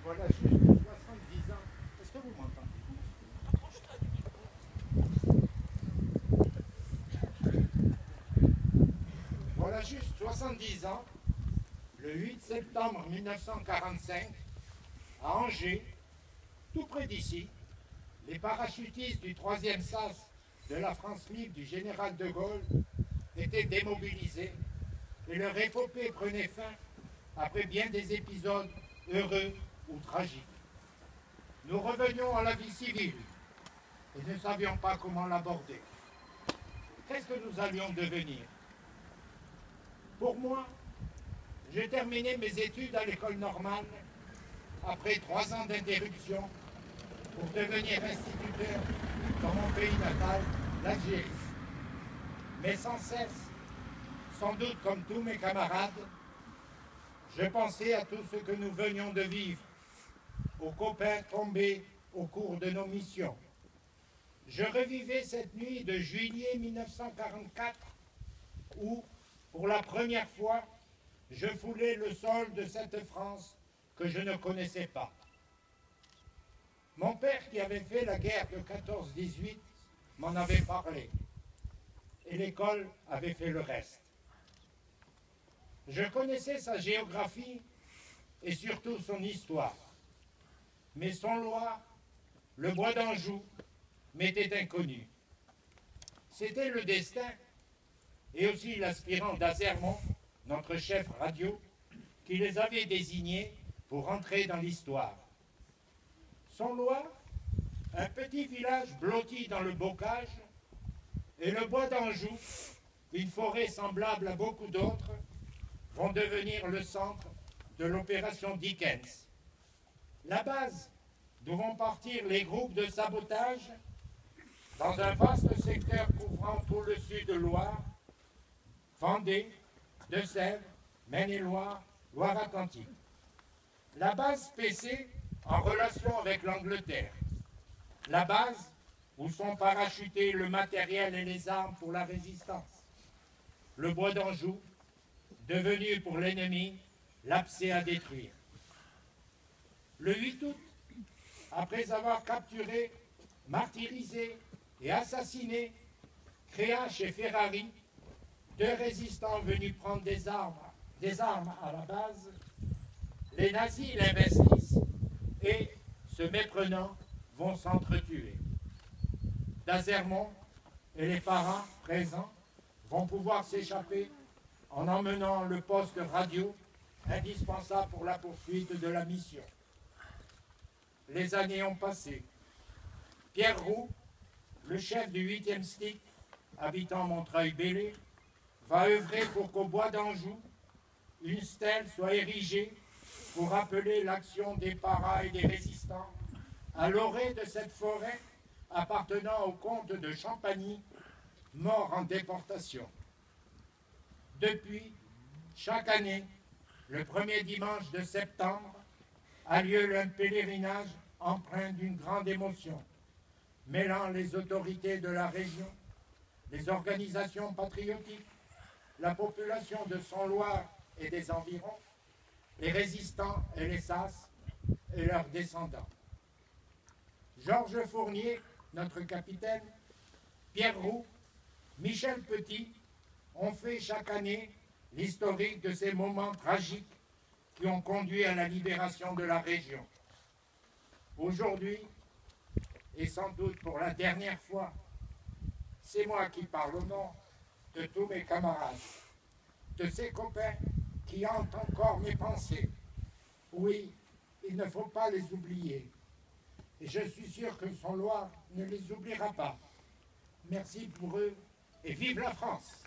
Voilà juste 70 ans. Est-ce que vous m'entendez? Voilà juste 70 ans, le 8 septembre 1945, à Angers, tout près d'ici, les parachutistes du 3e SAS de la France libre du général de Gaulle étaient démobilisés et leur épopée prenait fin après bien des épisodes heureux ou tragiques. Nous revenions à la vie civile et ne savions pas comment l'aborder. Qu'est-ce que nous allions devenir? Pour moi, j'ai terminé mes études à l'école normale après 3 ans d'interruption pour devenir instituteur dans mon pays natal, l'Algérie. Mais sans cesse, sans doute comme tous mes camarades, je pensais à tout ce que nous venions de vivre, aux copains tombés au cours de nos missions. Je revivais cette nuit de juillet 1944 où, pour la première fois, je foulais le sol de cette France que je ne connaissais pas. Mon père, qui avait fait la guerre de 14-18, m'en avait parlé, et l'école avait fait le reste. Je connaissais sa géographie et surtout son histoire, mais son loi, le bois d'Anjou, m'était inconnu. C'était le destin, et aussi l'aspirant d'Azermont, notre chef radio, qui les avait désignés pour entrer dans l'histoire. Son loi, un petit village blotti dans le bocage, et le bois d'Anjou, une forêt semblable à beaucoup d'autres, vont devenir le centre de l'opération Dickens. La base d'où vont partir les groupes de sabotage dans un vaste secteur couvrant tout le sud de Loire, Vendée, Deux-Sèvres, Maine-et-Loire, Loire-Atlantique. La base PC en relation avec l'Angleterre. La base où sont parachutés le matériel et les armes pour la résistance. Le bois d'Anjou, devenu pour l'ennemi l'abcès à détruire. Le 8 août, après avoir capturé, martyrisé et assassiné Créache et Ferrari, 2 résistants venus prendre des armes à la base, les nazis l'investissent et, se méprenant, vont s'entretuer. D'Azermont et les parents présents vont pouvoir s'échapper en emmenant le poste radio indispensable pour la poursuite de la mission. Les années ont passé. Pierre Roux, le chef du 8e STIC, habitant Montreuil-Bellay, va œuvrer pour qu'au bois d'Anjou, une stèle soit érigée pour rappeler l'action des paras et des résistants à l'orée de cette forêt appartenant au comte de Champagny, mort en déportation. Depuis, chaque année, le premier dimanche de septembre, a lieu un pèlerinage empreint d'une grande émotion, mêlant les autorités de la région, les organisations patriotiques, la population de Son-Loire et des environs, les résistants et les SAS et leurs descendants. Georges Fournier, notre capitaine, Pierre Roux, Michel Petit ont fait chaque année l'historique de ces moments tragiques qui ont conduit à la libération de la région. Aujourd'hui, et sans doute pour la dernière fois, c'est moi qui parle au nom de tous mes camarades, de ces copains qui hantent encore mes pensées. Oui, il ne faut pas les oublier. Et je suis sûr que son Loire ne les oubliera pas. Merci pour eux et vive la France!